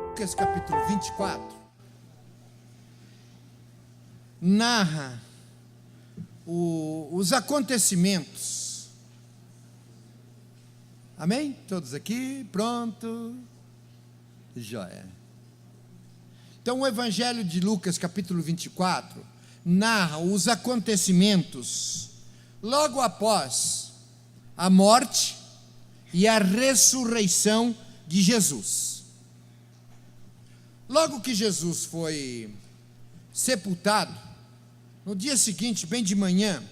Lucas capítulo 24 narra os acontecimentos. Amém? Todos aqui? Pronto? Joia. Então o Evangelho de Lucas capítulo 24 narra os acontecimentos logo após a morte e a ressurreição de Jesus. Logo que Jesus foi sepultado, no dia seguinte, bem de manhã,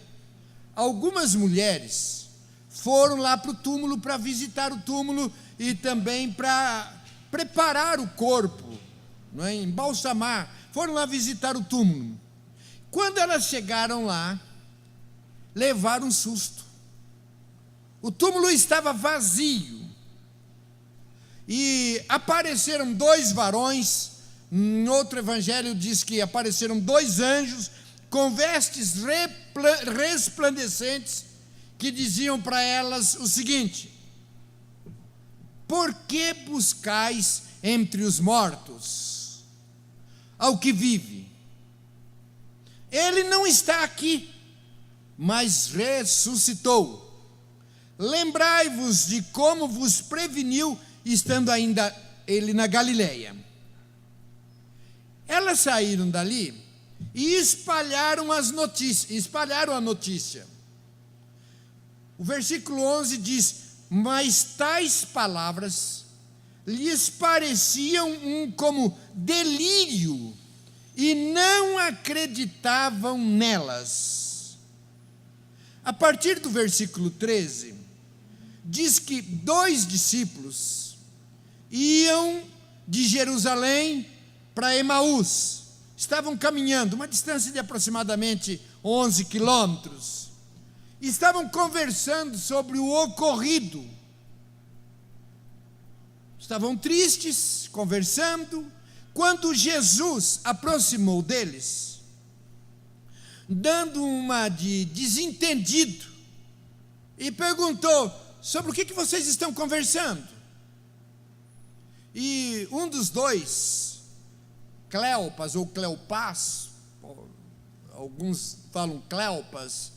algumas mulheres foram lá para o túmulo para visitar o túmulo e também para preparar o corpo, não é? Embalsamar. Foram lá visitar o túmulo. Quando elas chegaram lá, levaram um susto. O túmulo estava vazio. E apareceram dois varões. Em outro evangelho diz que apareceram dois anjos com vestes resplandecentes, que diziam para elas o seguinte: por que buscais entre os mortos ao que vive? Ele não está aqui, mas ressuscitou. Lembrai-vos de como vos preveniu, estando ainda ele na Galileia. Elas saíram dali e espalharam a notícia. O versículo 11 diz: mas tais palavras lhes pareciam como delírio e não acreditavam nelas. A partir do versículo 13, diz que dois discípulos iam de Jerusalém para Emaús. Estavam caminhando, uma distância de aproximadamente 11 quilômetros. Estavam conversando sobre o ocorrido. Estavam tristes, conversando, quando Jesus aproximou deles, dando uma de desentendido, e perguntou: sobre o que vocês estão conversando? E um dos dois, Cleopas ou Cleopas, alguns falam Cleopas,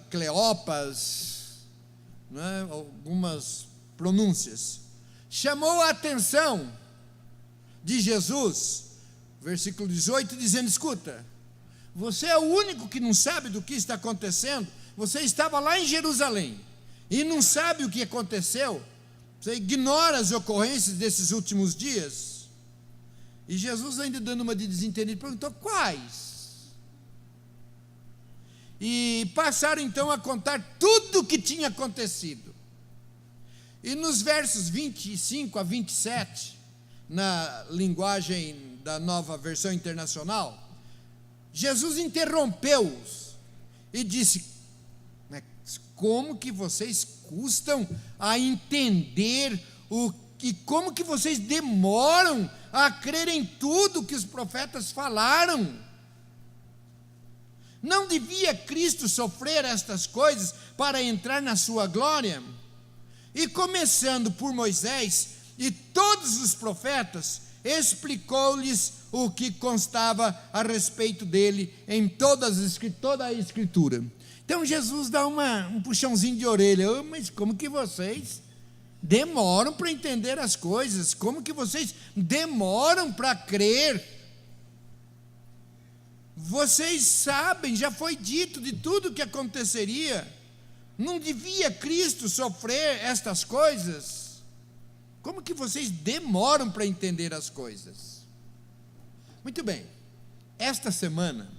Cleopas, né? Algumas pronúncias, chamou a atenção de Jesus, versículo 18, dizendo: escuta, você é o único que não sabe do que está acontecendo. Você estava lá em Jerusalém e não sabe o que aconteceu. Você ignora as ocorrências desses últimos dias. E Jesus, ainda dando uma de desentendido, perguntou: quais? E passaram então a contar tudo o que tinha acontecido. E nos versos 25 a 27, na linguagem da Nova Versão Internacional, Jesus interrompeu-os e disse: como que vocês custam a entender e como que vocês demoram a crer em tudo que os profetas falaram? Não devia Cristo sofrer estas coisas para entrar na sua glória? E começando por Moisés e todos os profetas, explicou-lhes o que constava a respeito dele em toda a Escritura. Então Jesus dá um puxãozinho de orelha: mas como que vocês demoram para entender as coisas? Como que vocês demoram para crer? Vocês sabem, já foi dito de tudo o que aconteceria. Não devia Cristo sofrer estas coisas? Como que vocês demoram para entender as coisas? Muito bem, esta semana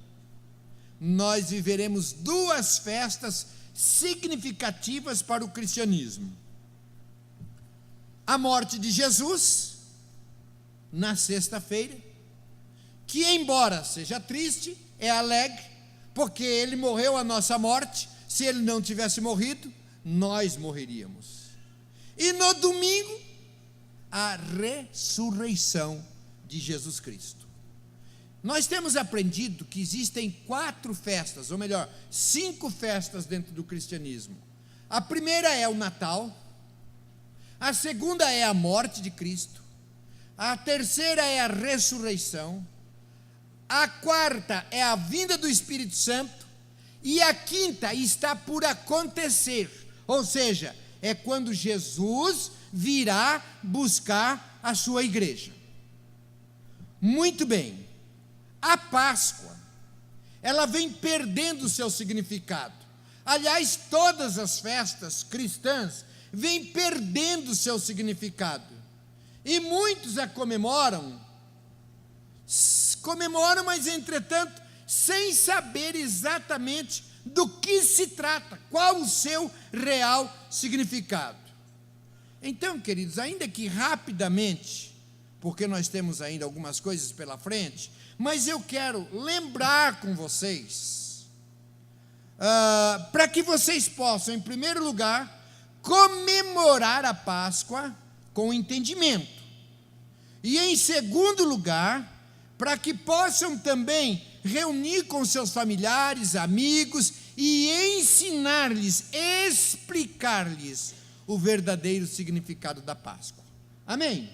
nós viveremos duas festas significativas para o cristianismo: a morte de Jesus, na sexta-feira, que embora seja triste, é alegre, porque ele morreu a nossa morte. Se ele não tivesse morrido, nós morreríamos. E no domingo, a ressurreição de Jesus Cristo. nós temos aprendido que existem 4 festas, ou melhor, 5 festas dentro do cristianismo. A primeira é o Natal, a segunda é a morte de Cristo, a terceira é a ressurreição, a quarta é a vinda do Espírito Santo, e a quinta está por acontecer, ou seja, é quando Jesus virá buscar a sua igreja. Muito bem. A Páscoa, ela vem perdendo o seu significado. Aliás, todas as festas cristãs vêm perdendo o seu significado. E muitos a comemoram, mas entretanto, sem saber exatamente do que se trata, qual o seu real significado. Então, queridos, ainda que rapidamente, porque nós temos ainda algumas coisas pela frente, mas eu quero lembrar com vocês, para que vocês possam, em primeiro lugar, comemorar a Páscoa com entendimento. E em segundo lugar, para que possam também reunir com seus familiares, amigos e ensinar-lhes, explicar-lhes o verdadeiro significado da Páscoa. Amém?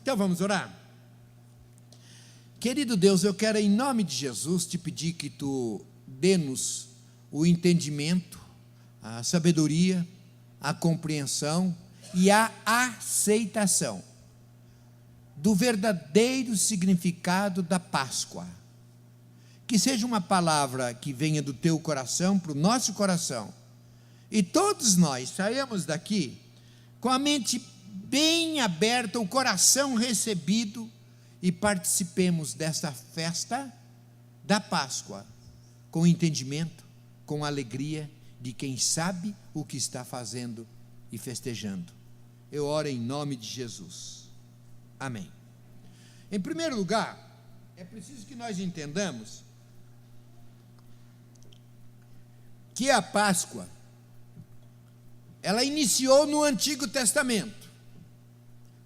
Então vamos orar? Querido Deus, eu quero em nome de Jesus te pedir que tu dê-nos o entendimento, a sabedoria, a compreensão e a aceitação do verdadeiro significado da Páscoa. Que seja uma palavra que venha do teu coração para o nosso coração, e todos nós saímos daqui com a mente bem aberta, o coração recebido, e participemos desta festa da Páscoa com entendimento, com alegria de quem sabe o que está fazendo e festejando. Eu oro em nome de Jesus. Amém. Em primeiro lugar, é preciso que nós entendamos que a Páscoa, ela iniciou no Antigo Testamento.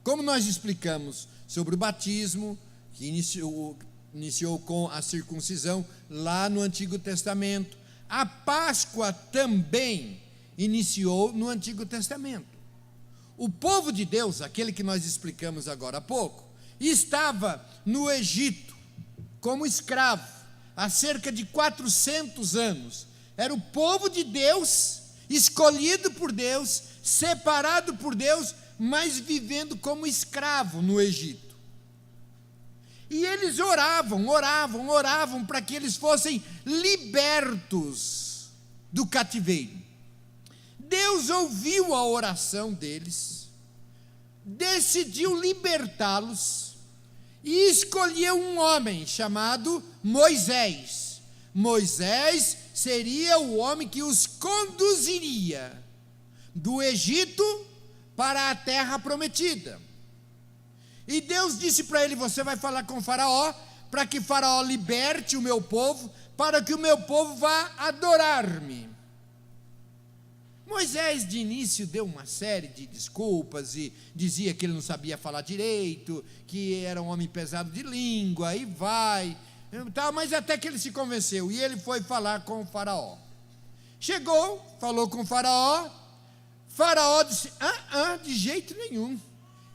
Como nós explicamos sobre o batismo, que iniciou com a circuncisão lá no Antigo Testamento, a Páscoa também iniciou no Antigo Testamento. O povo de Deus, aquele que nós explicamos agora há pouco, estava no Egito como escravo há cerca de 400 anos. Era o povo de Deus, escolhido por Deus, separado por Deus, mas vivendo como escravo no Egito. E eles oravam para que eles fossem libertos do cativeiro. Deus ouviu a oração deles, decidiu libertá-los e escolheu um homem chamado Moisés. Moisés seria o homem que os conduziria do Egito para a terra prometida. E Deus disse para ele: você vai falar com Faraó, para que Faraó liberte o meu povo, para que o meu povo vá adorar-me. Moisés de início deu uma série de desculpas e dizia que ele não sabia falar direito, que era um homem pesado de língua, e mas até que ele se convenceu, e ele foi falar com o Faraó. Chegou, falou com o Faraó. Faraó disse: de jeito nenhum.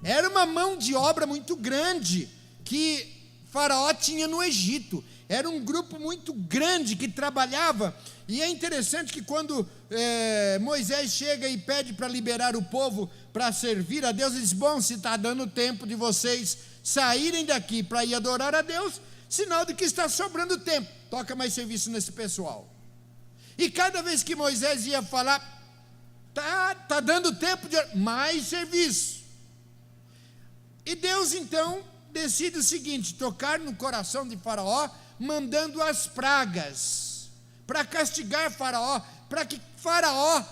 Era uma mão de obra muito grande que Faraó tinha no Egito. Era um grupo muito grande que trabalhava. E é interessante que quando Moisés chega e pede para liberar o povo para servir a Deus, ele diz: bom, se está dando tempo de vocês saírem daqui para ir adorar a Deus, sinal de que está sobrando tempo, toca mais serviço nesse pessoal. E cada vez que Moisés ia falar: tá dando tempo de mais serviço. E Deus então decide o seguinte: tocar no coração de Faraó, mandando as pragas para castigar Faraó, para que Faraó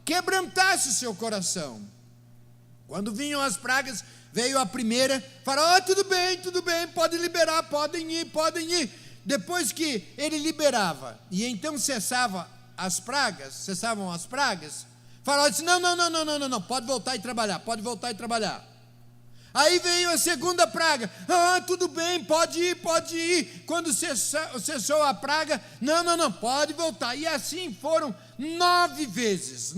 quebrantasse o seu coração. Quando vinham as pragas, veio a primeira. Faraó: tudo bem, pode liberar, podem ir. Depois que ele liberava, e então cessavam as pragas, Faraó disse: não, pode voltar e trabalhar. Aí veio a segunda praga. Tudo bem, pode ir. Quando cessou a praga, não, pode voltar. E assim foram 9 vezes.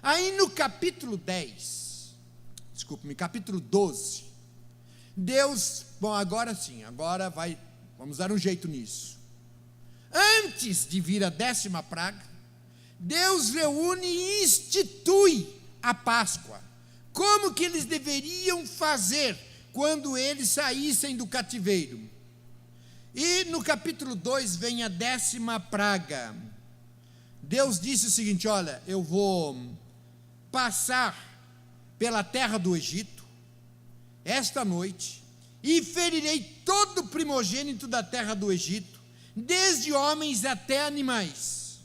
Aí no capítulo 12, Deus, agora sim, vamos dar um jeito nisso. Antes de vir a 10ª praga, Deus reúne e institui a Páscoa. Como que eles deveriam fazer quando eles saíssem do cativeiro? E no capítulo 2 vem a 10ª praga. Deus disse o seguinte: olha, eu vou passar pela terra do Egito esta noite e ferirei todo o primogênito da terra do Egito, desde homens até animais.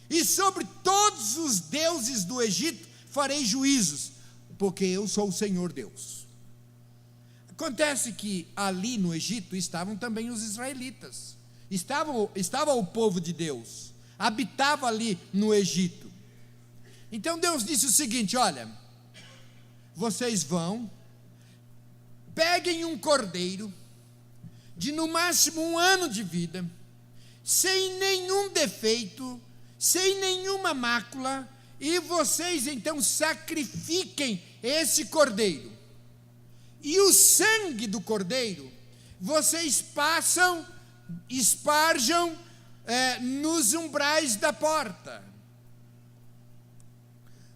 E sobre todos os deuses do Egito farei juízos, porque eu sou o Senhor Deus. Acontece que ali no Egito estavam também os israelitas, estava o povo de Deus, habitava ali no Egito. Então Deus disse o seguinte: olha, vocês vão, peguem um cordeiro, de no máximo 1 ano de vida, sem nenhum defeito, sem nenhuma mácula, e vocês então sacrifiquem esse cordeiro. E o sangue do cordeiro, vocês esparjam nos umbrais da porta.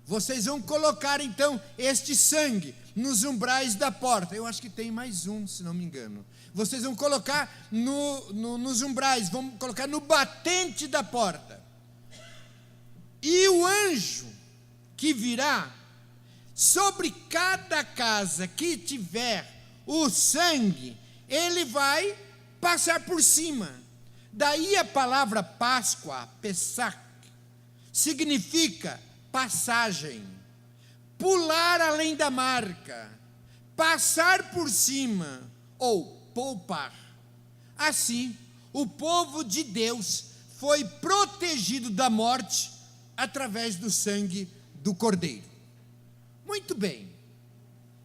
Vocês vão colocar então este sangue nos umbrais da porta. Eu acho que tem mais um, se não me engano. Vocês vão colocar nos umbrais, vão colocar no batente da porta. E o anjo que virá, sobre cada casa que tiver o sangue, ele vai passar por cima. Daí a palavra Páscoa, Pesach, significa passagem, pular além da marca, passar por cima ou poupar. Assim, o povo de Deus foi protegido da morte através do sangue do cordeiro. Muito bem.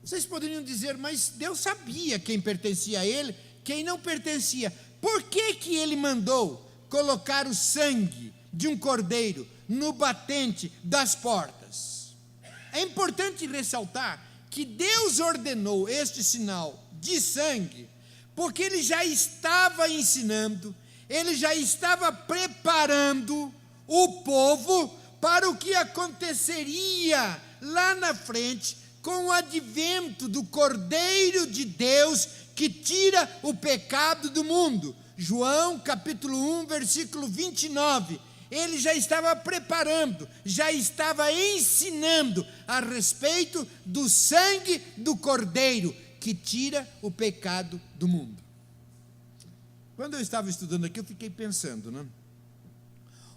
Vocês poderiam dizer, mas Deus sabia quem pertencia a ele, quem não pertencia. Por que que ele mandou colocar o sangue de um cordeiro no batente das portas? É importante ressaltar que Deus ordenou este sinal de sangue, porque ele já estava ensinando, ele já estava preparando o povo para o que aconteceria lá na frente, com o advento do Cordeiro de Deus, que tira o pecado do mundo. João capítulo 1, versículo 29, ele já estava preparando, já estava ensinando a respeito do sangue do Cordeiro, que tira o pecado do mundo. Quando eu estava estudando aqui, eu fiquei pensando, né?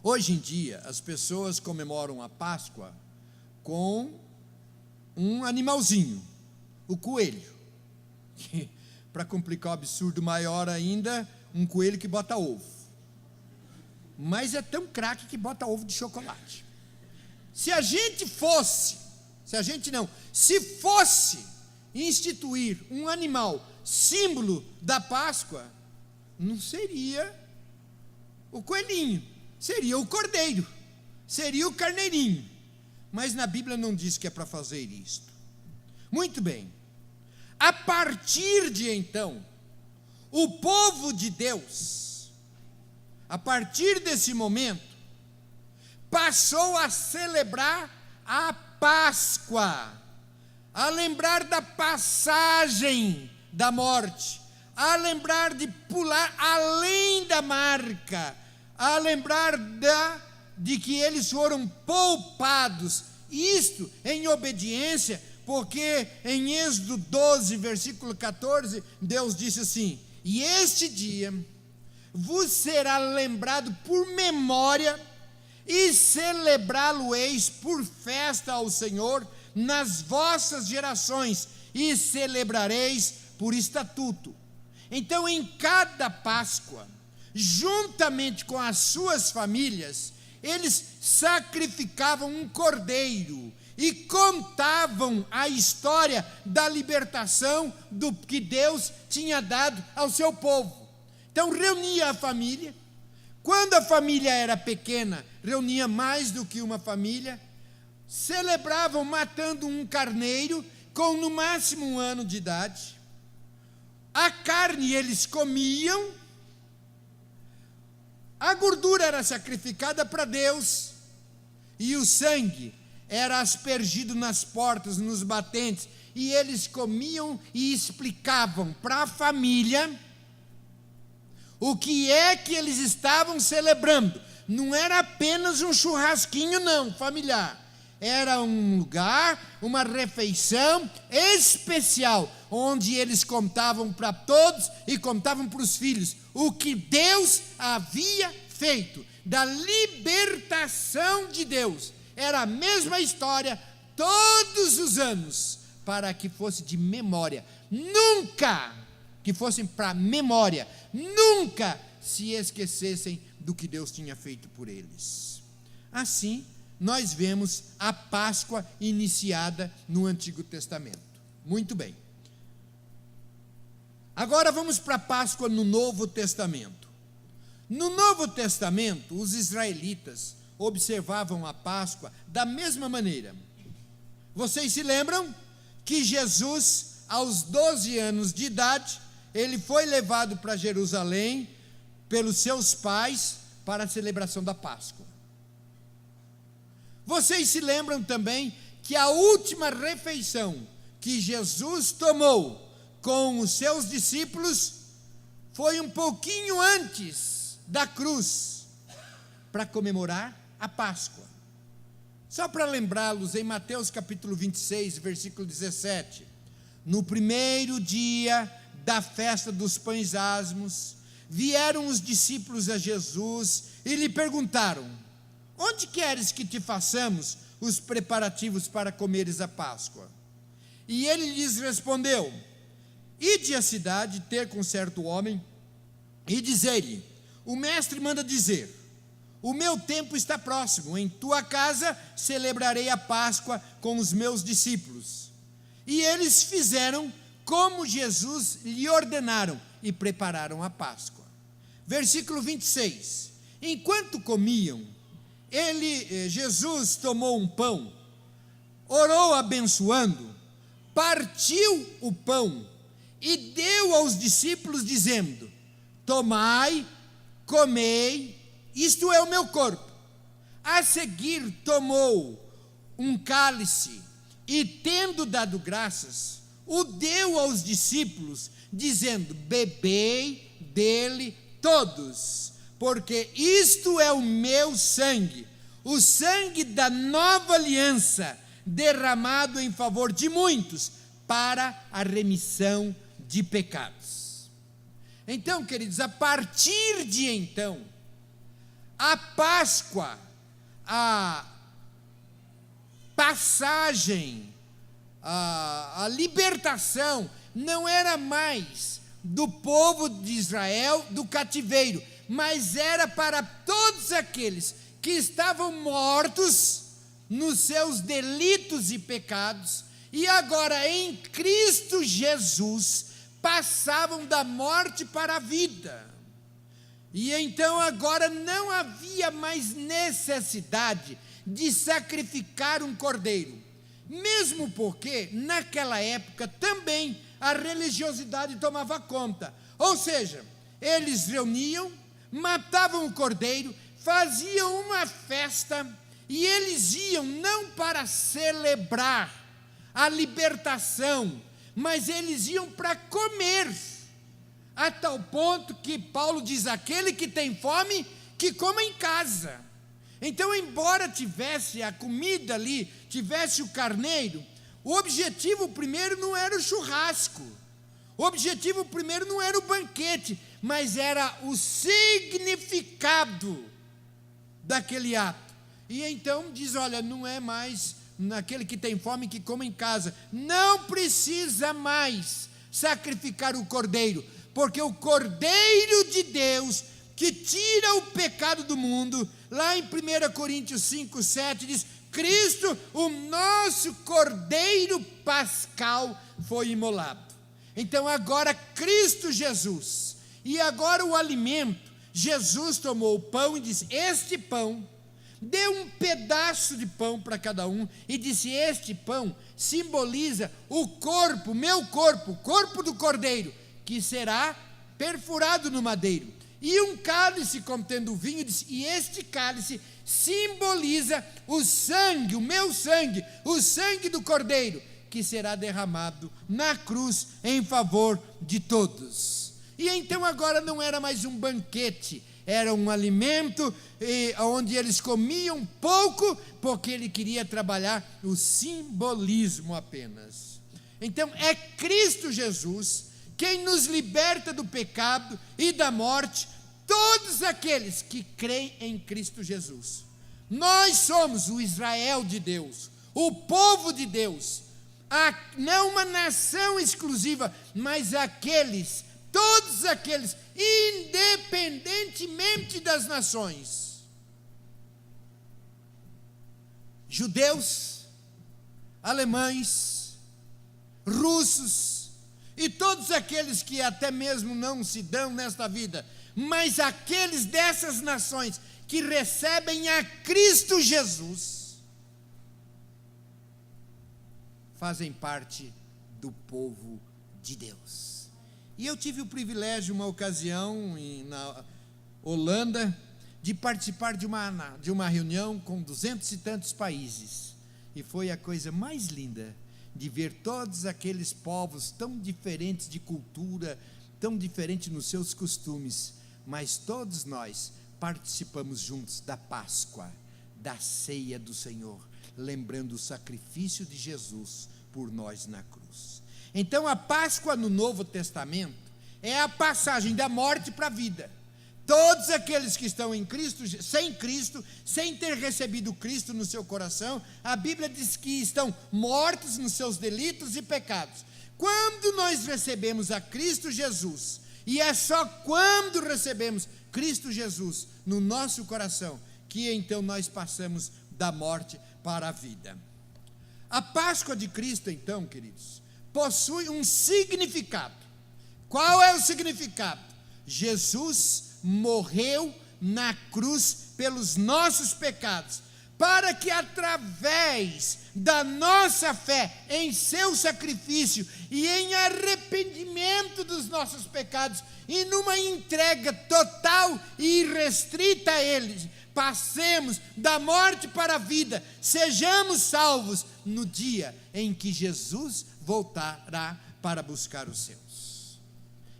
Hoje em dia, as pessoas comemoram a Páscoa com um animalzinho, o coelho. Para complicar o absurdo maior ainda, um coelho que bota ovo. Mas é tão craque que bota ovo de chocolate. Se fosse instituir um animal símbolo da Páscoa, não seria o coelhinho, seria o cordeiro, seria o carneirinho. Mas na Bíblia não diz que é para fazer isto. Muito bem. A partir de então, o povo de Deus, a partir desse momento, passou a celebrar a Páscoa, a lembrar da passagem da morte, a lembrar de pular além da marca, a lembrar de que eles foram poupados, isto em obediência, porque em Êxodo 12, versículo 14, Deus disse assim: e este dia vos será lembrado por memória, e celebrá-lo-eis por festa ao Senhor nas vossas gerações, e celebrareis por estatuto. Então, em cada Páscoa, juntamente com as suas famílias, eles sacrificavam um cordeiro, e contavam a história da libertação do que Deus tinha dado ao seu povo. Então reunia a família. Quando a família era pequena, reunia mais do que uma família, celebravam matando um carneiro com no máximo 1 ano de idade. A carne eles comiam, a gordura era sacrificada para Deus, e o sangue era aspergido nas portas, nos batentes, e eles comiam e explicavam para a família o que é que eles estavam celebrando. Não era apenas um churrasquinho, não, familiar. Era um lugar, uma refeição especial, onde eles contavam para todos e contavam para os filhos o que Deus havia feito, da libertação de Deus. Era a mesma história todos os anos, para que fosse de memória. Nunca que fossem para memória, nunca se esquecessem do que Deus tinha feito por eles. Assim, nós vemos a Páscoa iniciada no Antigo Testamento. Muito bem. Agora vamos para a Páscoa no Novo Testamento. No Novo Testamento, os israelitas observavam a Páscoa da mesma maneira. Vocês se lembram que Jesus, aos 12 anos de idade, ele foi levado para Jerusalém pelos seus pais para a celebração da Páscoa. Vocês se lembram também que a última refeição que Jesus tomou com os seus discípulos foi um pouquinho antes da cruz, para comemorar a Páscoa. Só para lembrá-los, em Mateus capítulo 26, versículo 17, no primeiro dia da festa dos pães asmos, vieram os discípulos a Jesus e lhe perguntaram: onde queres que te façamos os preparativos para comeres a Páscoa? E ele lhes respondeu: ide à cidade ter com certo homem e dizer-lhe: o mestre manda dizer, o meu tempo está próximo, em tua casa celebrarei a Páscoa com os meus discípulos. E eles fizeram como Jesus lhe ordenaram e prepararam a Páscoa. Versículo 26, enquanto comiam, Jesus tomou um pão, orou abençoando, partiu o pão e deu aos discípulos dizendo: tomai, comei, isto é o meu corpo. A seguir tomou um cálice e, tendo dado graças, o deu aos discípulos, dizendo: bebei dele todos, porque isto é o meu sangue, o sangue da nova aliança, derramado em favor de muitos, para a remissão de pecados. Então, queridos, a partir de então, a Páscoa, a passagem, a libertação, não era mais do povo de Israel do cativeiro, mas era para todos aqueles que estavam mortos nos seus delitos e pecados, e agora em Cristo Jesus passavam da morte para a vida. E então agora não havia mais necessidade de sacrificar um cordeiro, mesmo porque naquela época também a religiosidade tomava conta. Ou seja, eles reuniam, matavam o cordeiro, faziam uma festa, e eles iam não para celebrar a libertação, mas eles iam para comer, a tal ponto que Paulo diz: aquele que tem fome, que coma em casa. Então, embora tivesse a comida ali, tivesse o carneiro, o objetivo primeiro não era o churrasco, o objetivo primeiro não era o banquete, mas era o significado daquele ato. E então diz: olha, não é mais naquele que tem fome que coma em casa, não precisa mais sacrificar o cordeiro, porque o Cordeiro de Deus, que tira o pecado do mundo, lá em 1 Coríntios 5, 7, diz: Cristo, o nosso Cordeiro Pascal, foi imolado. Então agora Cristo Jesus, e agora o alimento, Jesus tomou o pão e disse: este pão, deu um pedaço de pão para cada um, e disse: este pão simboliza o corpo, meu corpo, o corpo do Cordeiro, que será perfurado no madeiro. E um cálice contendo vinho, disse: e este cálice simboliza o sangue, o meu sangue, o sangue do Cordeiro, que será derramado na cruz em favor de todos. E então agora não era mais um banquete, era um alimento onde eles comiam pouco, porque ele queria trabalhar o simbolismo apenas. Então é Cristo Jesus quem nos liberta do pecado e da morte, todos aqueles que creem em Cristo Jesus. Nós somos o Israel de Deus, o povo de Deus, não uma nação exclusiva, mas todos aqueles, independentemente das nações, judeus, alemães, russos, e todos aqueles que até mesmo não se dão nesta vida, mas aqueles dessas nações que recebem a Cristo Jesus, fazem parte do povo de Deus. E eu tive o privilégio, uma ocasião, na Holanda, de participar de uma reunião com 200 e tantos países, e foi a coisa mais linda, de ver todos aqueles povos tão diferentes de cultura, tão diferentes nos seus costumes, mas todos nós participamos juntos da Páscoa, da ceia do Senhor, lembrando o sacrifício de Jesus por nós na cruz. Então a Páscoa no Novo Testamento é a passagem da morte para a vida. Todos aqueles que estão em Cristo, sem ter recebido Cristo no seu coração, a Bíblia diz que estão mortos nos seus delitos e pecados. Quando nós recebemos a Cristo Jesus, e é só quando recebemos Cristo Jesus no nosso coração, que então nós passamos da morte para a vida. A Páscoa de Cristo, então, queridos, possui um significado. Qual é o significado? Jesus morreu na cruz pelos nossos pecados, para que através da nossa fé em seu sacrifício e em arrependimento dos nossos pecados e numa entrega total e irrestrita a Ele, passemos da morte para a vida, sejamos salvos no dia em que Jesus voltará para buscar os seus.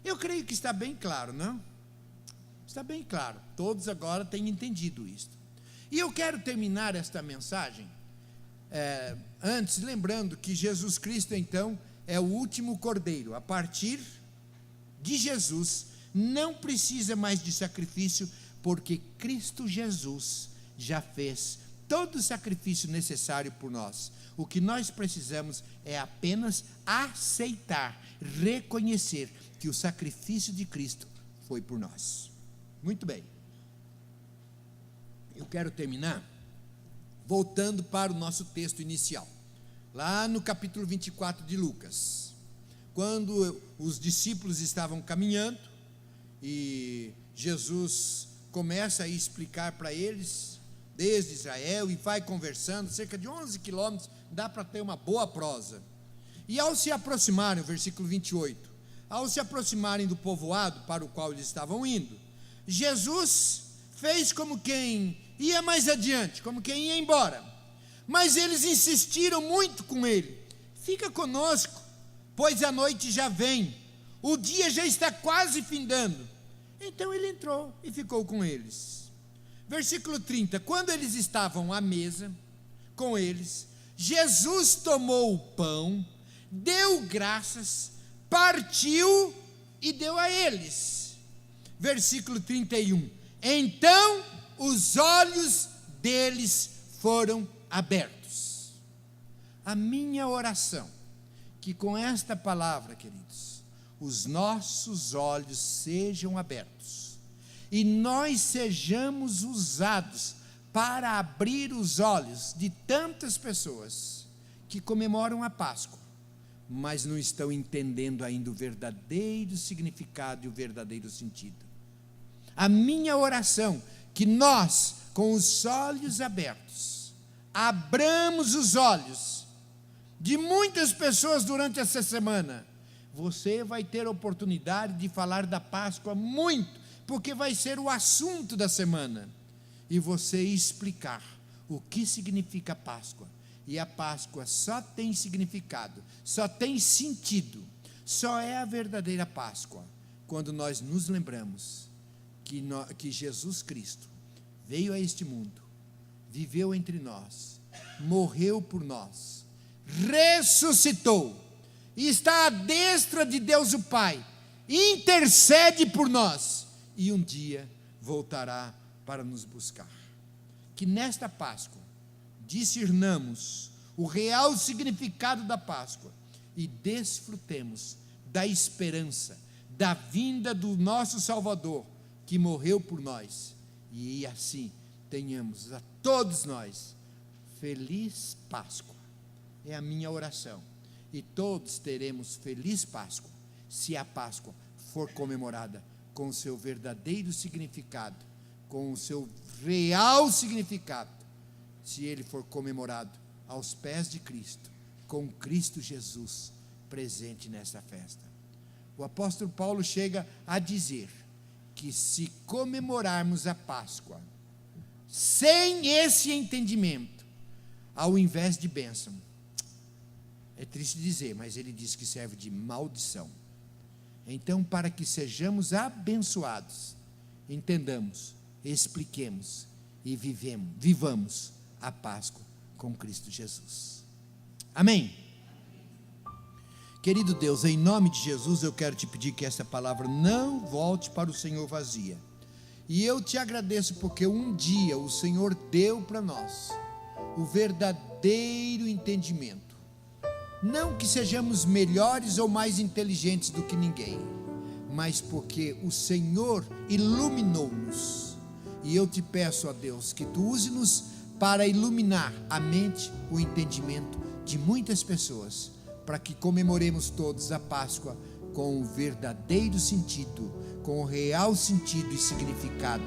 Eu creio que está bem claro, não? Está bem claro, todos agora têm entendido isto. E eu quero terminar esta mensagem, antes lembrando que Jesus Cristo então é o último cordeiro. A partir de Jesus não precisa mais de sacrifício, porque Cristo Jesus já fez todo o sacrifício necessário por nós. O que nós precisamos é apenas aceitar, reconhecer que o sacrifício de Cristo foi por nós. Muito bem. Eu quero terminar voltando para o nosso texto inicial, lá no capítulo 24 de Lucas, quando os discípulos estavam caminhando e Jesus começa a explicar para eles desde Israel e vai conversando, cerca de 11 quilômetros, dá para ter uma boa prosa. E ao se aproximarem, versículo 28, ao se aproximarem do povoado para o qual eles estavam indo, Jesus fez como quem ia mais adiante, como quem ia embora, mas eles insistiram muito com ele: fica conosco, pois a noite já vem, o dia já está quase findando. Então ele entrou e ficou com eles. Versículo 30, quando eles estavam à mesa com eles, Jesus tomou o pão, deu graças, partiu e deu a eles. Versículo 31, então os olhos deles foram abertos. A minha oração, que com esta palavra, queridos, os nossos olhos sejam abertos e nós sejamos usados para abrir os olhos de tantas pessoas que comemoram a Páscoa, mas não estão entendendo ainda o verdadeiro significado e o verdadeiro sentido. A minha oração, que nós, com os olhos abertos, abramos os olhos de muitas pessoas durante essa semana. Você vai ter oportunidade de falar da Páscoa muito, porque vai ser o assunto da semana. E você explicar o que significa a Páscoa. E a Páscoa só tem significado, só tem sentido, só é a verdadeira Páscoa quando nós nos lembramos que Jesus Cristo veio a este mundo, viveu entre nós, morreu por nós, ressuscitou, e está à destra de Deus o Pai, intercede por nós, e um dia voltará para nos buscar. Que nesta Páscoa discernamos o real significado da Páscoa e desfrutemos da esperança, da vinda do nosso Salvador, que morreu por nós, e assim tenhamos a todos nós feliz Páscoa. É a minha oração, e todos teremos feliz Páscoa, se a Páscoa for comemorada com o seu verdadeiro significado, com o seu real significado, se ele for comemorado aos pés de Cristo, com Cristo Jesus presente nessa festa. O apóstolo Paulo chega a dizer que se comemorarmos a Páscoa sem esse entendimento, ao invés de bênção, é triste dizer, mas ele diz que serve de maldição. Então, para que sejamos abençoados, entendamos, expliquemos e vivamos a Páscoa com Cristo Jesus. Amém? Querido Deus, em nome de Jesus, eu quero te pedir que essa palavra não volte para o Senhor vazia. E eu te agradeço porque um dia o Senhor deu para nós o verdadeiro entendimento. Não que sejamos melhores ou mais inteligentes do que ninguém, mas porque o Senhor iluminou-nos. E eu te peço, ó Deus, que tu use-nos para iluminar a mente, o entendimento de muitas pessoas, para que comemoremos todos a Páscoa com o verdadeiro sentido, com o real sentido e significado,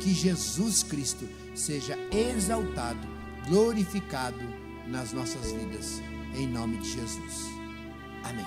que Jesus Cristo seja exaltado, glorificado nas nossas vidas, em nome de Jesus. Amém.